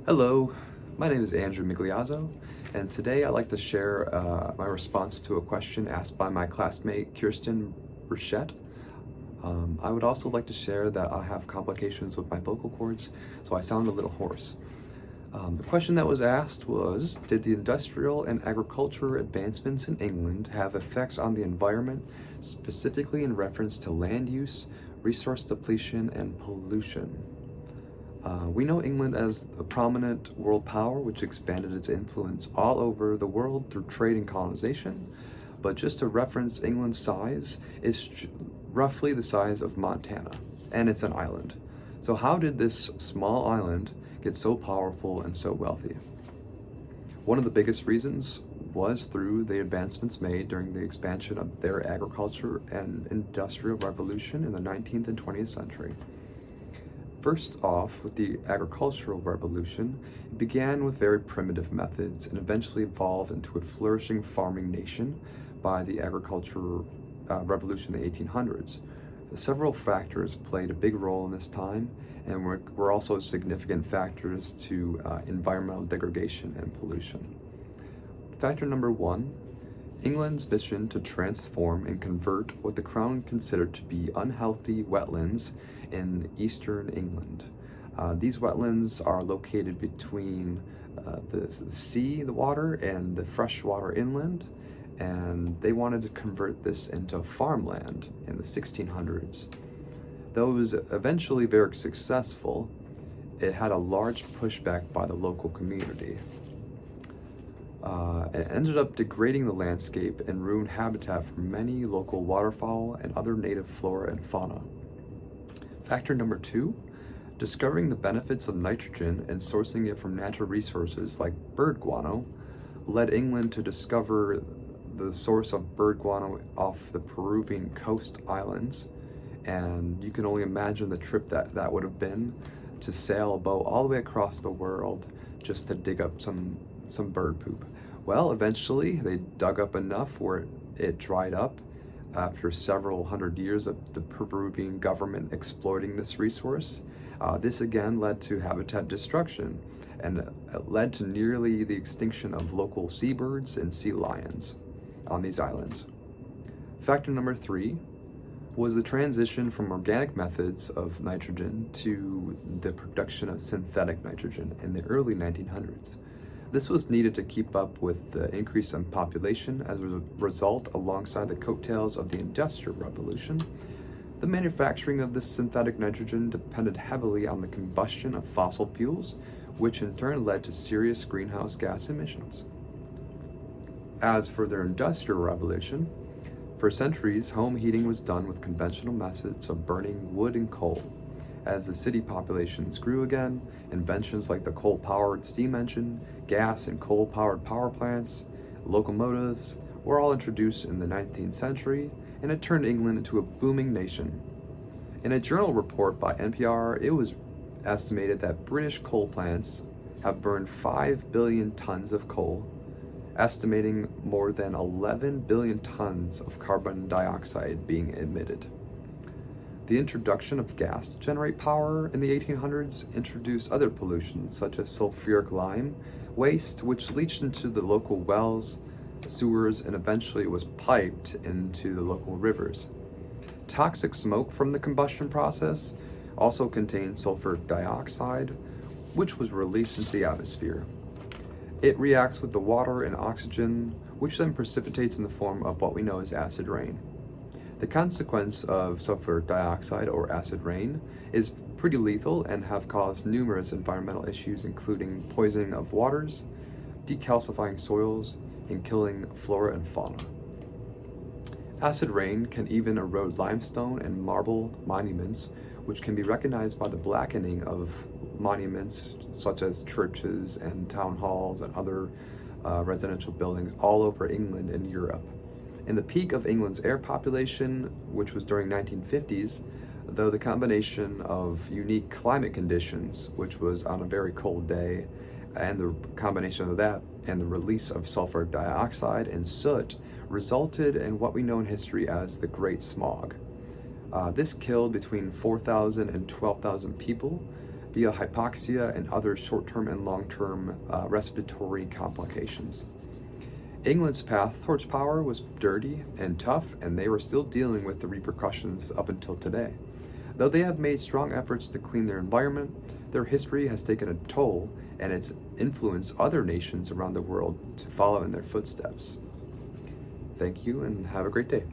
Hello, my name is Andrew Migliazzo, and today I'd like to share my response to a question asked by my classmate Kiersten Burchette. I would also like to share that I have complications with my vocal cords, so I sound a little hoarse. The question that was asked was, did the industrial and agricultural advancements in England have effects on the environment, specifically in reference to land use, resource depletion, and pollution? We know England as a prominent world power which expanded its influence all over the world through trade and colonization, but just to reference England's size, it's roughly the size of Montana, and it's an island. So how did this small island get so powerful and so wealthy? One of the biggest reasons was through the advancements made during the expansion of their agriculture and industrial revolution in the 19th and 20th century. First off, with the agricultural revolution, it began with very primitive methods and eventually evolved into a flourishing farming nation by the agricultural revolution in the 1800s. Several factors played a big role in this time and were also significant factors to environmental degradation and pollution. Factor number one, England's mission to transform and convert what the Crown considered to be unhealthy wetlands in eastern England. These wetlands are located between the sea, the water, and the freshwater inland, and they wanted to convert this into farmland in the 1600s. Though it was eventually very successful, it had a large pushback by the local community. It ended up degrading the landscape and ruined habitat for many local waterfowl and other native flora and fauna. Factor number two, discovering the benefits of nitrogen and sourcing it from natural resources like bird guano led England to discover the source of bird guano off the Peruvian coast islands, and you can only imagine the trip that would have been to sail a boat all the way across the world just to dig up some bird poop. Well, eventually they dug up enough where it dried up after several hundred years of the Peruvian government exploiting this resource. This again led to habitat destruction and led to nearly the extinction of local seabirds and sea lions on these islands. Factor number three was the transition from organic methods of nitrogen to the production of synthetic nitrogen in the early 1900s. This was needed to keep up with the increase in population as a result alongside the coattails of the Industrial Revolution. The manufacturing of this synthetic nitrogen depended heavily on the combustion of fossil fuels, which in turn led to serious greenhouse gas emissions. As for their Industrial Revolution, for centuries, home heating was done with conventional methods of burning wood and coal. As the city populations grew again, inventions like the coal-powered steam engine, gas and coal-powered power plants, locomotives were all introduced in the 19th century, and it turned England into a booming nation. In a journal report by NPR, it was estimated that British coal plants have burned 5 billion tons of coal, estimating more than 11 billion tons of carbon dioxide being emitted. The introduction of gas to generate power in the 1800s introduced other pollutions such as sulfuric lime waste, which leached into the local wells, sewers, and eventually was piped into the local rivers. Toxic smoke from the combustion process also contained sulfuric dioxide, which was released into the atmosphere. It reacts with the water and oxygen, which then precipitates in the form of what we know as acid rain. The consequence of sulfuric dioxide or acid rain is pretty lethal and have caused numerous environmental issues, including poisoning of waters, decalcifying soils, and killing flora and fauna. Acid rain can even erode limestone and marble monuments, which can be recognized by the blackening of monuments such as churches and town halls and other residential buildings all over England and Europe. In the peak of England's air population, which was during 1950s, though the combination of unique climate conditions, which was on a very cold day, and the combination of that and the release of sulfur dioxide and soot resulted in what we know in history as the Great Smog. This killed between 4,000 and 12,000 people via hypoxia and other short-term and long-term respiratory complications. England's path towards power was dirty and tough, and they were still dealing with the repercussions up until today. Though they have made strong efforts to clean their environment, their history has taken a toll, and it's influenced other nations around the world to follow in their footsteps. Thank you, and have a great day.